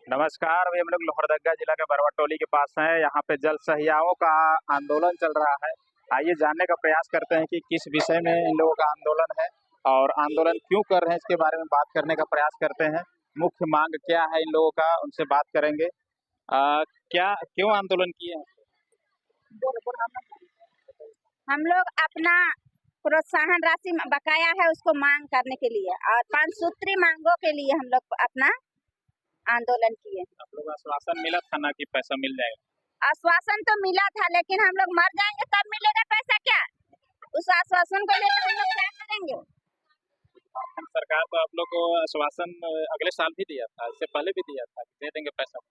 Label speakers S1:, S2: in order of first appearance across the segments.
S1: नमस्कार। अभी हम लोग लोहरदगा जिला के बरवाटोली के पास हैं। यहाँ पे जल सहियाओं का आंदोलन चल रहा है। आइए जानने का प्रयास करते हैं कि किस विषय में इन लोगों का आंदोलन है और आंदोलन क्यों कर रहे हैं, इसके बारे में बात करने का प्रयास करते हैं। मुख्य मांग क्या है इन लोगों का, उनसे बात करेंगे। क्या क्यों आंदोलन किए हैं?
S2: हम लोग अपना प्रोत्साहन राशि बकाया है उसको मांग करने के लिए और 5 सूत्री मांगों के लिए हम लोग अपना आंदोलन किए।
S1: आप लोग आश्वासन मिला था ना कि पैसा मिल जाएगा?
S2: आश्वासन तो मिला था, लेकिन हम लोग मर जाएंगे तब मिलेगा पैसा क्या? उस आश्वासन को लेकर हम लोग क्या करेंगे?
S1: सरकार तो आप लोग को आश्वासन अगले साल भी दिया था, इससे पहले भी दिया था, दे देंगे पैसा।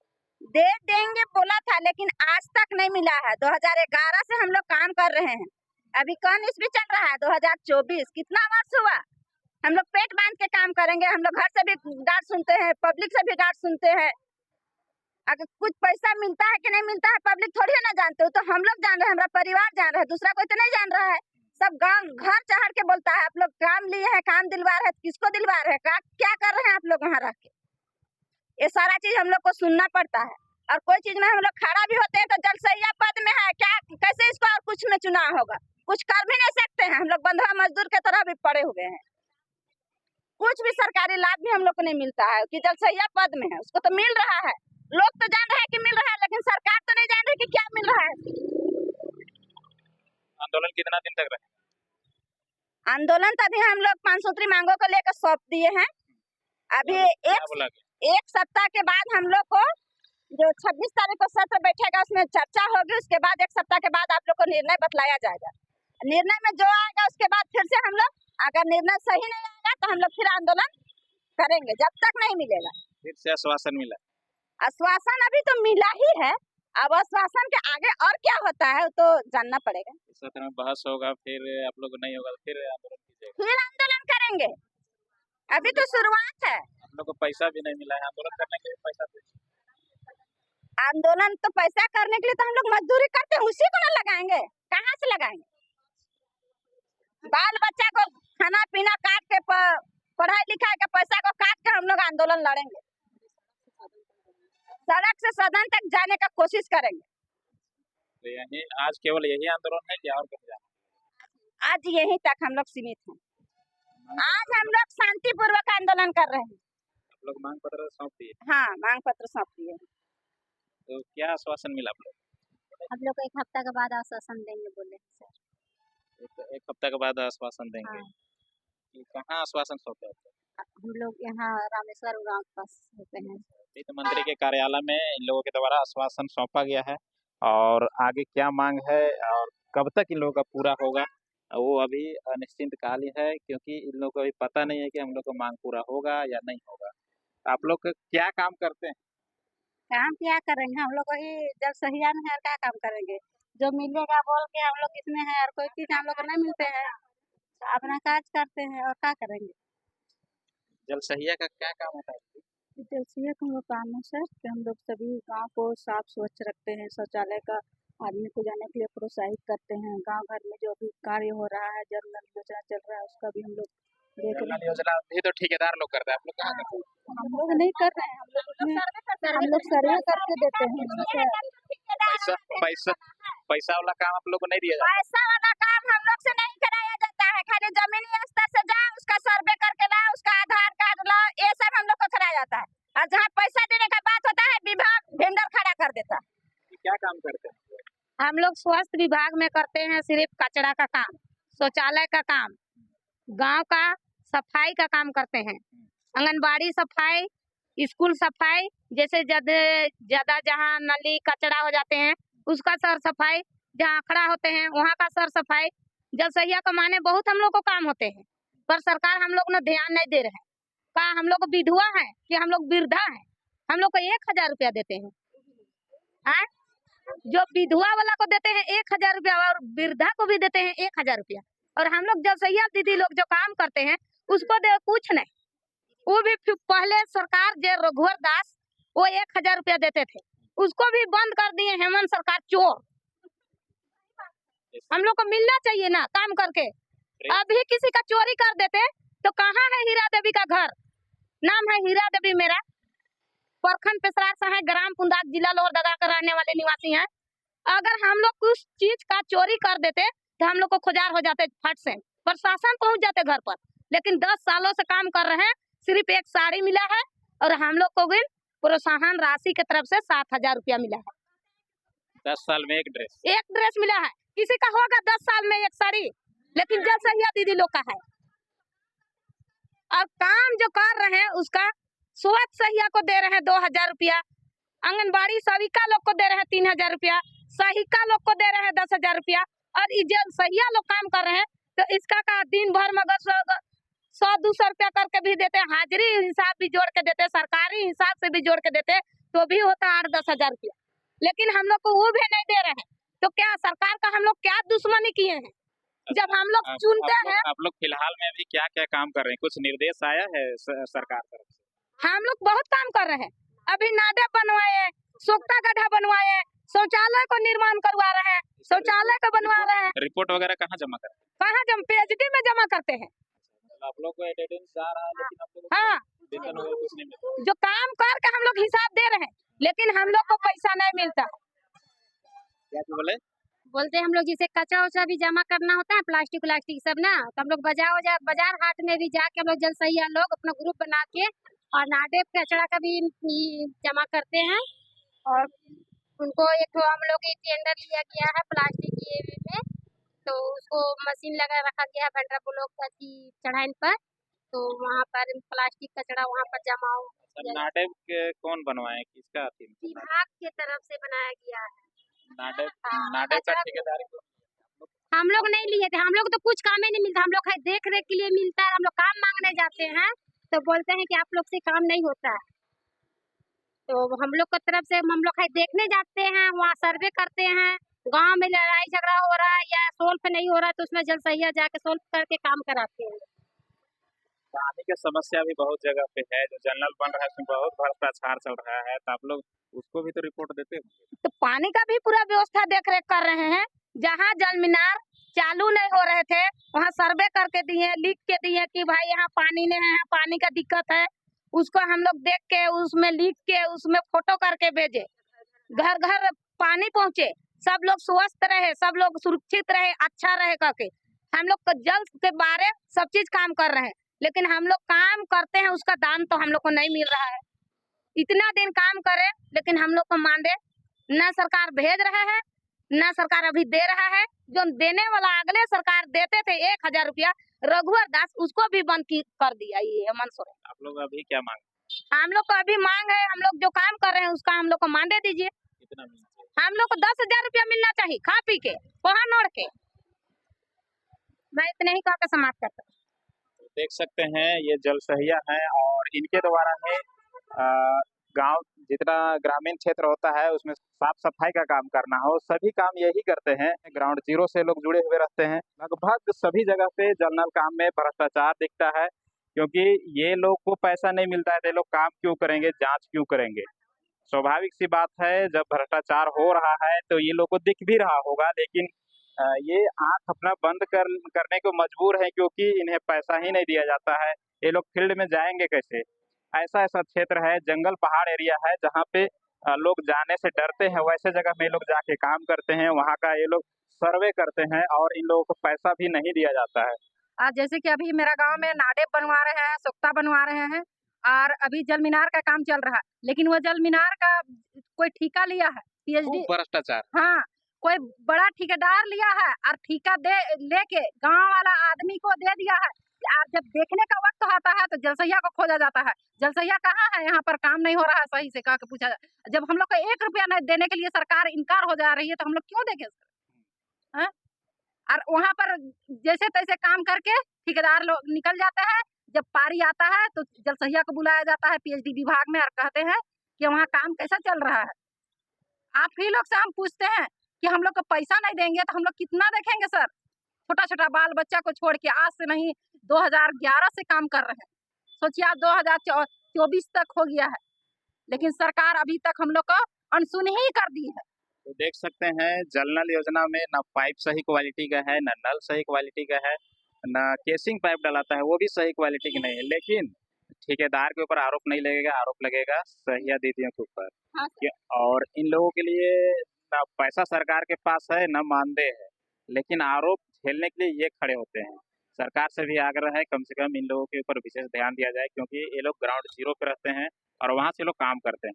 S2: दे देंगे बोला था, लेकिन आज तक नहीं मिला है। 2011 से हम लोग काम कर रहे हैं, अभी कौन इसमें चल रहा है 2024, कितना वर्ष हुआ? हम लोग पेट बांध के काम करेंगे। हम लोग घर से भी डांट सुनते हैं, पब्लिक से भी डांट सुनते हैं। अगर कुछ पैसा मिलता है कि नहीं मिलता है पब्लिक थोड़ी ना जानते हो, तो हम लोग जान रहे हैं, हमारा परिवार जान रहा है, दूसरा कोई तो नहीं जान रहा है। सब गांव घर चढ़ के बोलता है आप लोग काम लिए हैं, काम दिलवा रहे हैं। किसको दिलवा रहे हैं? क्या कर रहे हैं आप लोग वहाँ रह के? ये सारा चीज हम लोग को सुनना पड़ता है। और कोई चीज में हम लोग खड़ा भी होते हैं तो जल सहिया पद में है क्या, कैसे इसको और कुछ में चुनाव होगा? कुछ कर भी नहीं सकते हैं। हम लोग बंधुआ मजदूर के तरह भी पड़े हुए हैं। कुछ भी सरकारी लाभ भी हम लोग को नहीं मिलता है कि जल सहिया पद में है, उसको तो मिल रहा है। लोग तो जान रहे हैं कि मिल रहा है, लेकिन सरकार तो नहीं जान रही कि क्या मिल रहा है।
S1: आंदोलन कितना दिन तक रहे?
S2: आंदोलन तभी हम लोग 5 सूत्री मांगों को लेकर सौंप दिए हैं। अभी एक सप्ताह के बाद हम लोग को जो 26 तारीख को सत्र बैठेगा उसमें चर्चा होगी। उसके बाद 1 सप्ताह के बाद आप लोग को निर्णय बतलाया जाएगा। निर्णय में जो आएगा उसके बाद फिर से हम लोग, अगर निर्णय सही नहीं आएगा तो हम लोग फिर आंदोलन करेंगे जब तक नहीं मिलेगा।
S1: फिर से आश्वासन मिला?
S2: आश्वासन अभी तो मिला ही है, अब आश्वासन के आगे और क्या होता है तो जानना पड़ेगा।
S1: इस सत्र में बहस होगा, फिर आप लोग नहीं होगा तो फिर आंदोलन कीजिएगा?
S2: फिर आंदोलन करेंगे, अभी तो शुरुआत है।
S1: आप लोग को पैसा भी नहीं मिला है, आंदोलन करने के लिए पैसा दे।
S2: आंदोलन तो पैसा करने के लिए तो हम लोग मजदूरी करते हैं, उसी को ना लगाएंगे, कहाँ से लगाएंगे? बाल बच्चा को खाना पीना काट के पढ़ाई लिखाई के पैसा को काट के हम लोग आंदोलन लड़ेंगे। सड़क से सदन तक जाने का कोशिश करेंगे।
S1: तो यही आज केवल यही आंदोलन है या और कहीं जाना?
S2: आज यहीं तक हम लोग सीमित हैं। आज हम लोग शांतिपूर्वक आंदोलन कर रहे हैं।
S1: आप लोग मांग पत्र सौंप दिए?
S2: हाँ, मांग पत्र सौंप दिए।
S1: तो क्या आश्वासन मिला आप लोग?
S2: हम लोग 1 हफ्ता के बाद आश्वासन देंगे बोले सर।
S1: एक हफ्ता के बाद आश्वासन देंगे?
S2: हाँ।
S1: कहाँ आश्वासन सौंपे?
S2: हम लोग यहाँ रामेश्वर गाँव के पास होते हैं।
S1: वित्त मंत्री के कार्यालय में इन लोगों के द्वारा आश्वासन सौंपा गया है और आगे क्या मांग है और कब तक इन लोगों का पूरा होगा वो अभी अनिश्चित काल ही है, क्योंकि इन लोगों को अभी पता नहीं है कि हम लोग का मांग पूरा होगा या नहीं होगा। आप लोग क्या काम करते हैं?
S2: काम क्या करेंगे? हम लोग वही जब सहिया में है और क्या काम करेंगे? जो मिलेगा बोल के हम लोग इसमें है और कोई चीज हम लोग को नहीं मिलते हैं, तो अपना काज करते हैं और क्या करेंगे।
S1: जल सहिया का क्या काम होता है?
S2: जल सहिया का वो काम है सर कि हम लोग सभी गांव को साफ स्वच्छ रखते हैं, शौचालय का आदमी को जाने के लिए प्रोत्साहित करते हैं। गांव घर में जो भी कार्य हो रहा है, जल नल योजना चल रहा है, उसका भी हम लोग देख रहे हैं।
S1: योजना भी तो ठेकेदार लोग करते हैं, आप लोग कहाँ करते हैं?
S2: हम लोग नहीं कर रहे हैं, हम लोग सर्वे करके देते हैं।
S1: पैसा वाला काम आप लोग को नहीं दिया जाता?
S2: पैसा वाला काम हम लोग से नहीं कराया जाता है। खाली जमीनी स्तर से जाओ, उसका सर्वे करके लाओ, उसका आधार कार्ड लाओ, ये सब हम लोग को कराया जाता है। और जहाँ पैसा देने का बात होता है विभाग वेंडर खड़ा कर देता है।
S1: क्या काम करते हैं?
S2: हम लोग स्वास्थ्य विभाग में करते हैं सिर्फ कचरा का काम, शौचालय का काम, गांव का सफाई का काम करते हैं। आंगनबाड़ी सफाई, स्कूल सफाई, जैसे ज्यादा जहाँ नली कचरा हो जाते हैं उसका सर सफाई, जहाँ अखड़ा होते हैं वहाँ का सर सफाई। जल सहिया कमाने बहुत हम लोग को काम होते हैं, पर सरकार हम लोग ने ध्यान नहीं दे रहे हैं। का हम लोग विधवा है कि हम लोग वृद्धा है? हम लोग को 1000 रुपया देते हैं। जो विधवा वाला को देते हैं 1000 रुपया और वृद्धा को भी देते हैं 1000 रुपया, और हम लोग जल सहिया दीदी लोग जो काम करते हैं उसको दे कुछ नहीं। वो भी पहले सरकार जो रघुवर दास वो 1000 रुपया देते थे, उसको भी बंद कर दिए हेमंत सरकार चोर। हम लोग को मिलना चाहिए ना काम करके। अभी किसी का चोरी कर देते तो कहाँ है हीरा देवी का घर? नाम है हीरा देवी मेरा,
S3: प्रखंड पेशरार सहाय ग्राम पुंदाक जिला लोहरदगा के रहने वाले निवासी हैं। अगर हम लोग कुछ चीज का चोरी कर देते तो हम लोग को खुजार हो जाते फट से, प्रशासन पहुंच जाते घर पर। लेकिन 10 सालों से काम कर रहे हैं, सिर्फ एक साड़ी मिला है और हम लोग को भी प्रोत्साहन राशि की तरफ से 7,000 रुपया मिला है।
S1: 10 साल में एक
S3: ड्रेस मिला है। किसी का होगा 10 साल में एक साड़ी, लेकिन जल सहिया दीदी लोग का है। और काम जो कर रहे हैं उसका स्वच्छ सहिया को दे रहे हैं 2,000 रुपया, आंगनबाड़ी सेविका लोग को दे रहे हैं 3,000 रुपया, सहिका लोग को दे रहे हैं 10,000 रुपया। और जल सहिया लोग काम कर रहे हैं तो इसका का दिन भर में अगर 100-200 रुपया करके भी देते, हाजिरी हिसाब भी जोड़ के देते, सरकारी हिसाब से भी जोड़ के देते तो भी होता 8-10 हजार रुपया। लेकिन हम लोग को वो भी नहीं दे रहे हैं, तो क्या सरकार का हम लोग क्या दुश्मनी किए हैं? जब हम लोग चुनते हैं।
S1: आप लोग फिलहाल में अभी क्या क्या काम कर रहे हैं? कुछ निर्देश आया है सरकार तरफ से?
S3: हम लोग बहुत काम कर रहे हैं। अभी नाडे बनवाए, सोख्ता गड्ढा बनवाए, शौचालय को निर्माण करवा रहे हैं, शौचालय को बनवा रहे हैं।
S1: रिपोर्ट वगैरह कहाँ जमा करते हैं?
S3: कहाँ जम PhD में जमा करते हैं।
S1: आप लोग को अटेंडेंस आ रहा है, लेकिन आप लोग
S3: हाँ,
S1: वेतन वगैरह कुछ नहीं मिलता।
S3: जो काम करके हम लोग हिसाब दे रहे हैं, लेकिन हम लोग को पैसा नहीं मिलता।
S1: क्या बोले?
S3: बोलते हम लोग जैसे कचरा उचरा भी जमा करना होता है, प्लास्टिक सब ना, तो हम लोग बाजार हाट में भी जाके हम लोग जल सहिया लोग अपना ग्रुप बना के और नाडे कचरा का भी जमा करते हैं। और उनको एक हम लोग टेंडर लिया गया है प्लास्टिक में, तो उसको मशीन लगा रखा गया है भेंडरा ब्लॉक की चढ़ाई पर, तो वहाँ पर प्लास्टिक कचरा वहाँ पर जमा हो।
S1: नाडे के कौन बनवाए, किसका?
S3: विभाग के तरफ से बनाया गया है।
S1: नाडे का ठेकेदारी
S3: हम लोग नहीं लिए थे, हम लोग तो कुछ काम ही नहीं मिलता, हम लोग देख रेख के लिए मिलता है। हम लोग काम मांगने जाते हैं तो बोलते हैं कि आप लोग से काम नहीं होता है, तो हम लोग की तरफ से हम लोग देखने जाते हैं, वहाँ सर्वे करते हैं। गांव में लड़ाई झगड़ा हो रहा है या सोल्व नहीं हो रहा है तो उसमें जल सहिया जाके सोल्व करके काम कराते हैं।
S1: पानी की समस्या भी बहुत जगह पे है, जो जनरल बन रहा है उसमें बहुत भ्रष्टाचार चल रहा है, तो आप लोग उसको भी तो रिपोर्ट देते हैं।
S3: तो पानी का भी पूरा व्यवस्था देख रेख कर रहे हैं। जहाँ जल मीनार चालू नहीं हो रहे थे वहाँ सर्वे करके दिए, लिख के दिए कि भाई यहाँ पानी नहीं है, पानी का दिक्कत है। उसको हम लोग देख के उसमें लिख के उसमें फोटो करके भेजे, घर घर पानी पहुँचे, सब लोग स्वस्थ रहे, सब लोग सुरक्षित रहे, अच्छा रहे करके हम लोग जल के बारे सब चीज काम कर रहे हैं। लेकिन हम लोग काम करते हैं उसका दाम तो हम लोग को नहीं मिल रहा है। इतना दिन काम करे लेकिन हम लोग को मानदे न सरकार भेज रहा है, न सरकार अभी दे रहा है। जो देने वाला अगले सरकार देते थे 1,000 रुपया, रघुवर दास उसको भी बंद कर दिया ये हेमंत सोरेन।
S1: आप लोग अभी क्या मांग?
S3: हम लोग को अभी मांग है, हम लोग जो काम कर रहे हैं उसका हम लोग को मानदे दीजिए।
S1: कितना मिलना चाहिए?
S3: हम लोग को 10,000 रुपया मिलना चाहिए, खा पी के पोहा नोड़ के। मैं इतने ही कह के समाप्त करता हूँ।
S1: देख सकते हैं ये जल सहिया है और इनके द्वारा है गांव जितना ग्रामीण क्षेत्र होता है उसमें साफ सफाई का काम करना हो, सभी काम यही करते हैं। ग्राउंड जीरो से लोग जुड़े हुए रहते हैं। लगभग सभी जगह पे जल नल काम में भ्रष्टाचार दिखता है, क्योंकि ये लोग को पैसा नहीं मिलता है तो लोग काम क्यों करेंगे, जांच क्यों करेंगे? स्वाभाविक सी बात है, जब भ्रष्टाचार हो रहा है तो ये लोग को दिख भी रहा होगा, लेकिन ये आंख अपना बंद करने को मजबूर है, क्योंकि इन्हें पैसा ही नहीं दिया जाता है। ये लोग फील्ड में जाएंगे कैसे? ऐसा क्षेत्र है, जंगल पहाड़ एरिया है, जहाँ पे लोग जाने से डरते हैं। वैसे जगह में लोग जाके काम करते हैं, वहाँ का ये लोग सर्वे करते हैं और इन लोगों को पैसा भी नहीं दिया जाता है।
S3: आज जैसे कि अभी मेरा गांव में नाडे बनवा रहे हैं, सोख्ता बनवा रहे हैं और अभी जल मीनार का काम चल रहा है, लेकिन वो जल मीनार का कोई ठेका लिया है PhD
S1: भ्रष्टाचार।
S3: हाँ, कोई बड़ा ठेकेदार लिया है और ठेका लेके गांव वाला आदमी को दे दिया है। आज जब देखने का वक्त आता है तो जलसहिया को खोजा जाता है। जलसहिया कहाँ है? यहाँ पर काम नहीं हो रहा है, सही से कह के पूछा जाए। जब हम लोग को 1 रुपया नहीं देने के लिए सरकार इनकार हो जा रही है तो हम लोग क्यों देंगे? और वहाँ पर जैसे तैसे काम करके ठेकेदार लोग निकल जाते हैं। जब पारी आता है तो जलसहिया को बुलाया जाता है PhD विभाग में और कहते हैं कि वहाँ काम कैसा चल रहा है। आप ही लोग से हम पूछते हैं कि हम लोग को पैसा नहीं देंगे तो हम लोग कितना देखेंगे सर? छोटा छोटा बाल बच्चा को छोड़ के आज से नहीं 2011 से काम कर रहे हैं। सोचिए आप 2024 तक हो गया है, लेकिन सरकार अभी तक हम लोग को अनसुनी ही कर दी है।
S1: तो देख सकते हैं जल नल योजना में न पाइप सही क्वालिटी का है, न नल सही क्वालिटी का है, न केसिंग पाइप डलाता है वो भी सही क्वालिटी की नहीं है। लेकिन ठेकेदार के ऊपर आरोप नहीं लगेगा, आरोप लगेगा सहिया दीदियों के ऊपर।
S2: हाँ
S1: और इन लोगों के लिए ना पैसा सरकार के पास है ना मानदेय है, लेकिन आरोप झेलने के लिए ये खड़े होते हैं। सरकार से भी आग्रह है कम से कम इन लोगों के ऊपर विशेष ध्यान दिया जाए, क्योंकि ये लोग ग्राउंड जीरो पे रहते हैं और वहाँ से लोग काम करते हैं।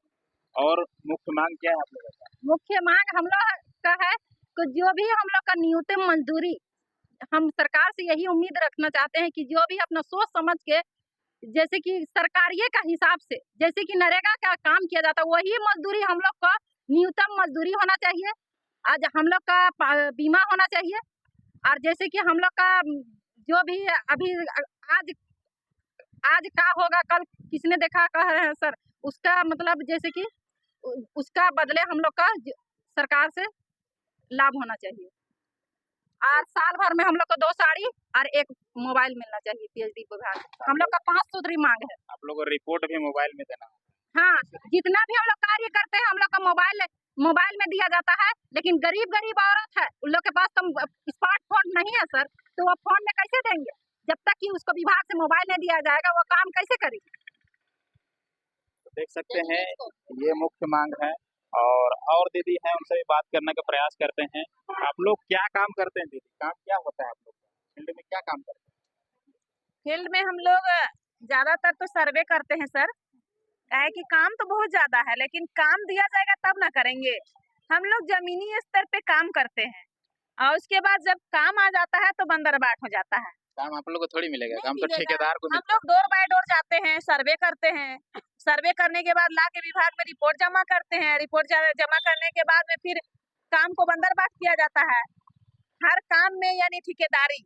S1: और मुख्य मांग क्या है आप लोगों का?
S2: मुख्य मांग हम लोग का है कि जो भी हम लोग का न्यूनतम मजदूरी, हम सरकार से यही उम्मीद रखना चाहते हैं कि जो भी अपना सोच समझ के, जैसे कि सरकारिये का हिसाब से जैसे कि नरेगा का काम किया जाता है, वही मजदूरी हम लोग का न्यूनतम मजदूरी होना चाहिए। आज हम लोग का बीमा होना चाहिए। और जैसे कि हम लोग का जो भी अभी आज आज का होगा कल किसने देखा कह रहे हैं सर, उसका मतलब जैसे कि उसका बदले हम लोग का सरकार से लाभ होना चाहिए। और साल भर में हम लोग को 2 साड़ी और 1 मोबाइल मिलना चाहिए पीएचडी विभाग। हम लोग का 5 सूत्री मांग है।
S1: आप लोगों को रिपोर्ट भी मोबाइल में देना?
S2: हाँ, जितना भी हम लोग कार्य करते हैं हम लोग का मोबाइल में दिया जाता है, लेकिन गरीब औरत है, उन लोग के पास तो स्मार्टफोन नहीं है सर, तो वो फोन में कैसे देंगे? जब तक कि उसको विभाग से मोबाइल नहीं दिया जाएगा वो काम कैसे करेगी?
S1: तो देख सकते हैं ये मुख्य मांग है। और दीदी हैं, उनसे भी बात करने का प्रयास करते हैं। आप लोग क्या काम करते हैं दीदी? काम क्या होता है आप लोग का? फील्ड में क्या काम करते हैं?
S3: फील्ड में हम लोग ज्यादातर तो सर्वे करते हैं सर। है कि काम तो बहुत ज्यादा है, लेकिन काम दिया जाएगा तब ना करेंगे। हम लोग जमीनी स्तर पे काम करते हैं और उसके बाद जब काम आ जाता है तो बंदरबाट हो जाता है।
S1: काम आप लोग को थोड़ी मिलेगा,
S3: नहीं
S1: काम तो
S3: मिलेगा।
S1: ठेकेदार को
S3: हम
S1: मिलता
S3: लोग डोर बाय डोर जाते हैं, सर्वे करते हैं। सर्वे करने के बाद ला के विभाग में रिपोर्ट जमा करते हैं। रिपोर्ट जमा करने के बाद में फिर काम को बंदरबाट किया जाता है। हर काम में यानी ठेकेदारी,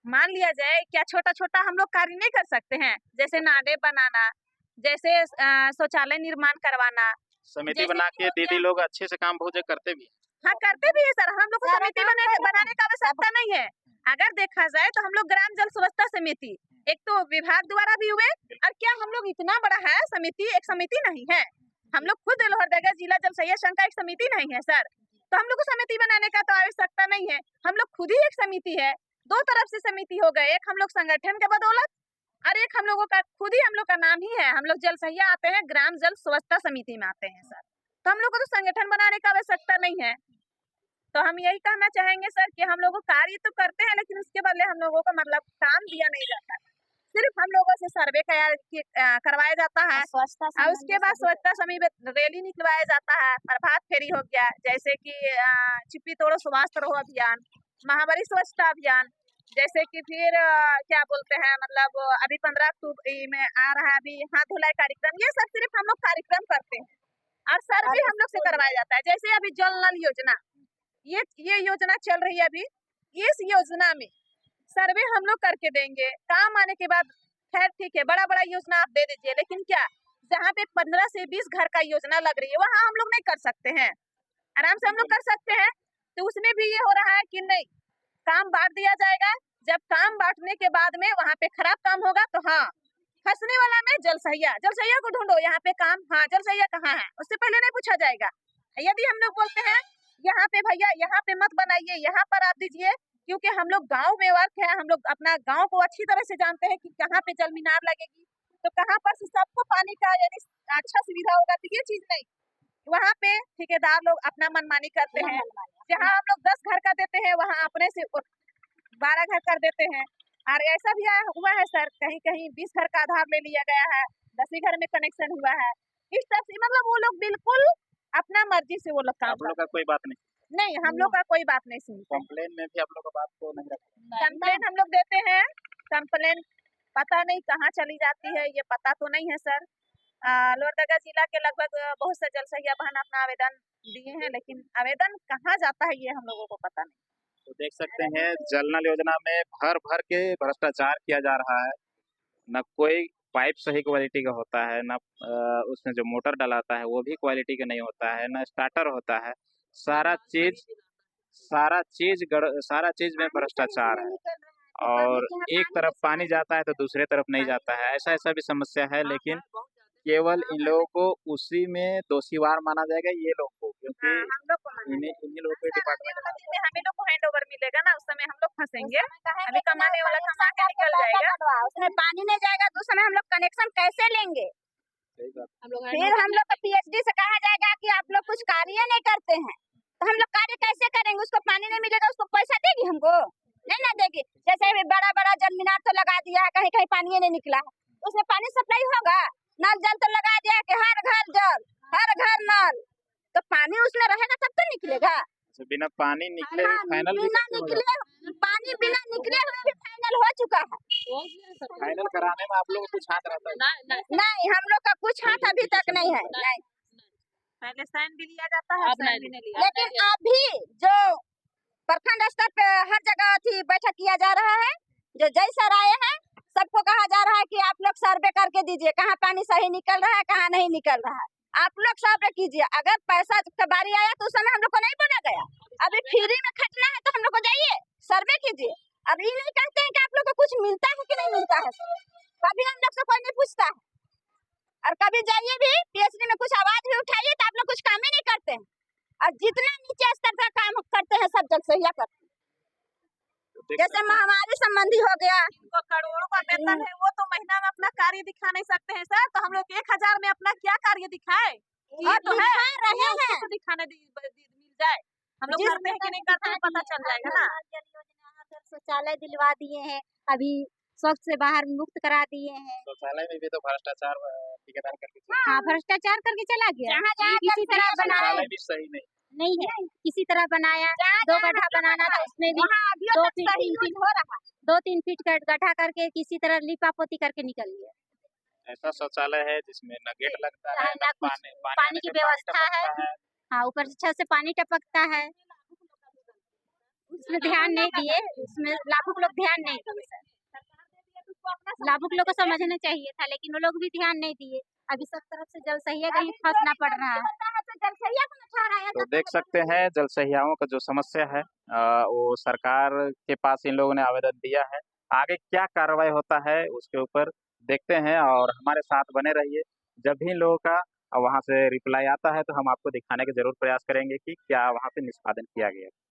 S3: मान लिया जाए क्या छोटा छोटा हम लोग कार्य नहीं कर सकते हैं? जैसे नाले बनाना, जैसे शौचालय निर्माण करवाना,
S1: समिति
S3: जैसे
S1: बना
S3: कि
S1: के
S3: हो
S1: दीदी
S3: गया।
S1: लोग अच्छे से काम बहुत जगह करते भी हैं।
S3: हाँ करते भी है सर। हम लोग को
S2: सारा
S3: समिति
S2: काम
S3: बनाने का आवश्यकता नहीं है। अगर देखा जाए तो हम लोग ग्राम जल स्वच्छता समिति एक तो विभाग द्वारा भी हुए, और क्या हम लोग इतना बड़ा है समिति, एक समिति नहीं है। हम लोग खुद लोहरदगा जिला जल सहिया संघ का एक समिति नहीं है सर, तो हम लोग को समिति बनाने का तो आवश्यकता नहीं है। हम लोग खुद ही एक समिति है, 2 तरफ से समिति हो गए, एक हम लोग संगठन के बदौलत और एक हम लोगों का खुद ही, हम लोग का नाम ही है। हम लोग जल सहिया आते हैं, ग्राम जल स्वच्छता समिति में आते हैं सर, तो हम लोग को तो संगठन बनाने का आवश्यकता नहीं है। तो हम यही कहना चाहेंगे सर कि हम लोग कार्य तो करते हैं, लेकिन उसके बदले हम लोगों को मतलब काम दिया नहीं जाता। सिर्फ हम लोगों से सर्वे करवाया जाता है और उसके बाद स्वच्छता समिति रैली निकलवाया जाता है। प्रभात फेरी हो गया, जैसे कि चिप्पी तोड़ो स्वास्थ्य रहो अभियान, महामारी स्वच्छता अभियान, जैसे कि फिर क्या बोलते हैं मतलब अभी 15 अक्टूबर में आ रहा है अभी हाथ धुलाई कार्यक्रम। ये सब सिर्फ हम लोग कार्यक्रम करते हैं और सर्वे हम लोग से करवाया जाता है। जैसे अभी जल नल योजना, ये योजना चल रही है अभी, इस योजना में सर्वे हम लोग करके देंगे। काम आने के बाद खैर ठीक है, बड़ा बड़ा योजना आप दे दीजिए, लेकिन क्या जहाँ पे 15 से 20 घर का योजना लग रही है वहाँ हम लोग नहीं कर सकते हैं? आराम से हम लोग कर सकते हैं। तो उसमें भी ये हो रहा है कि नहीं, काम बांट दिया जाएगा। जब काम बांटने के बाद में वहाँ पे खराब काम होगा तो हाँ, फंसने वाला में जल सहिया को ढूंढो यहाँ पे काम, हाँ जल सहिया कहाँ है, उससे पहले नहीं पूछा जाएगा। यदि हम लोग बोलते हैं यहाँ पे भैया यहाँ पे मत बनाइए, यहाँ पर आप दीजिए, क्योंकि हम लोग गांव में वर्क है, हम लोग अपना गांव को अच्छी तरह से जानते हैं कि कहाँ पे जल मीनार लगेगी, तो कहाँ पर से सबको पानी का यानी अच्छा सुविधा होगा। तो ये चीज नहीं, वहाँ पे ठेकेदार लोग अपना मनमानी करते हैं। जहाँ हम लोग 10 घर का देते हैं वहाँ अपने से 12 घर कर देते हैं। और ऐसा भी हुआ है सर, कहीं कहीं 20 घर का आधार ले लिया गया है, 10 घर में कनेक्शन हुआ है। इस तरह से मतलब वो लोग बिल्कुल अपना मर्जी से वो लोग काम
S1: आप लोग का कोई बात
S3: नहीं, हम लोग का कोई बात नहीं सुनते।
S1: कंप्लेन में भी आप लोग का बात को नहीं रखते?
S3: कंप्लेन हम लोग देते हैं, कंप्लेन पता नहीं कहाँ चली जाती है, ये पता तो नहीं है सर। लोहरदगा जिला के लगभग बहुत से जल सहिया बहन अपना आवेदन दिए हैं, लेकिन आवेदन कहाँ जाता है ये हम लोगों को पता नहीं।
S1: तो देख सकते हैं जल नल योजना में भर भर के भ्रष्टाचार किया जा रहा है। न कोई पाइप सही क्वालिटी का होता है, न उसमें जो मोटर डलाता है वो भी क्वालिटी का नहीं होता है, न स्टार्टर होता है। सारा चीज में भ्रष्टाचार है। और एक तरफ पानी जाता है तो दूसरे तरफ नहीं जाता है, ऐसा भी समस्या है। लेकिन केवल इन लोगों को उसी में दोषीवार माना जाएगा ये लोग को, कि
S2: हाँ, हम लोग को मना
S1: इन्हीं इन्हीं लोगों को डिपार्टमेंट में
S4: दिन में हम ही लोग को हैंड ओवर मिलेगा ना, उस समय हम लोग फंसेंगे।
S2: कहेंगे
S4: अभी
S2: कि
S4: कमाने
S2: ना
S4: वाला कमा
S2: कनेक्शन
S4: के
S2: करके
S4: निकल
S2: पैसा
S4: जाएगा।
S2: डलवा, उसमें पानी नहीं जाएगा तो उस समय हम लोग कनेक्शन कैसे लेंगे?
S1: सही बात।
S4: हम लोग
S2: फिर हम लोग को पीएचडी से कहा जाएगा कि आप लोग कुछ कार्य नहीं करते हैं, तो हम लोग कार्य कैसे करेंगे? उसको पानी नहीं मिलेगा, उसको पैसा देगी हमको? नहीं ना देगी। जैसे अभी बड़ा बड़ा जल मीनार तो लगा दिया है, कहीं कहीं पानी नहीं निकला है, उसमें पानी सप्लाई होगा? नल जल तो लगा दिया है कि हर घर जल, हर घर नल, तो पानी उसमें रहेगा तब तो निकलेगा।
S1: तो बिना पानी निकले
S2: हाँ,
S1: फाइनल भी
S2: बिना
S1: कैसे होगा?
S2: निकले पानी बिना निकले हुए भी फाइनल हो चुका है।
S1: फाइनल कराने में आप लोगों को कुछ हाथ रहता है?
S2: नहीं, हम लोग का कुछ हाथ अभी तक नहीं है, नहीं।
S4: पहले साइन भी लिया जाता है, साइन भी नहीं लिया।
S2: लेकिन अभी जो प्रखंड स्तर पे हर जगह थी बैठक किया जा रहा है, जो जय सर आए हैं सबको कहा जा रहा है कि आप लोग सर्वे करके दीजिए, कहाँ पानी सही निकल रहा है, कहाँ नहीं निकल रहा है, आप लोग सर्वे कीजिए। अगर पैसा का बारी आया तो उस समय हम लोग को नहीं बोला गया। अभी फ्री में खटना है तो हम लोग को जाइए सर्वे कीजिए। अब ये नहीं कहते हैं कि आप लोग को कुछ मिलता है कि नहीं मिलता है, कभी हम लोग से कोई नहीं पूछता है। और कभी जाइए भी पीएचडी में कुछ आवाज भी उठाइए तो आप लोग कुछ काम ही नहीं करते हैं, और जितना नीचे स्तर का काम करते हैं सब जग सहिया करते हैं। जैसे महामारी संबंधी हो गया,
S4: जिनको करोड़ों का वेतन है वो तो महीना में अपना कार्य दिखा नहीं सकते हैं सर, तो हम लोग 1000 में अपना क्या कार्य दिखाए?
S2: और
S4: तो है
S2: दिखा रहे हैं।
S4: तो दिखाने मिल जाए, हम लोग करते हैं कि नहीं करते हैं पता चल जाएगा ना।
S3: शौचालय दिलवा दिए हैं, अभी शौच से बाहर मुक्त करा दिए हैं।
S1: शौचालय में भी तो भ्रष्टाचार ठेकेदार करके चला
S3: हाँ, भ्रष्टाचार करके चला गया।
S2: जहाँ जहाँ
S3: किसी तरह बनाया
S1: शौचालय भी सही नहीं
S3: नहीं है, किसी तरह बनाया। 2 गड्ढा बनाना था, उसमें भी
S2: वहाँ अभी
S3: 2
S2: तक
S3: फीट
S2: सही
S3: 3
S2: यूज
S3: फीट
S2: हो रहा है।
S3: 2-3 फीट का गड्ढा करके किसी तरह लिपापोती करके निकल गया।
S1: ऐसा शौचालय है जिसमें न गेट लगता है,
S3: ना
S1: न
S3: कुछ
S1: पानी
S3: पानी
S1: आने
S3: की
S1: पे
S3: व्यवस्था
S1: टपकता है।
S3: हाँ, ऊपर से छत से पानी टपकता है, उसमें ध्यान नहीं दिए, उसमें लाभुक लोग ध्यान नहीं दिए सर। लाभुक लोग को समझना चाहिए था, लेकिन वो लोग भी ध्यान नहीं दिए। अभी सब तरफ से जल सहिया कहीं फंसना पड़ रहा है।
S1: तो देख सकते हैं जल सहियाओं का जो समस्या है वो सरकार के पास इन लोगों ने आवेदन दिया है। आगे क्या कार्रवाई होता है उसके ऊपर देखते हैं और हमारे साथ बने रहिए। जब भी इन लोगों का वहां से रिप्लाई आता है तो हम आपको दिखाने के जरूर प्रयास करेंगे कि क्या वहां पे निष्पादन किया गया।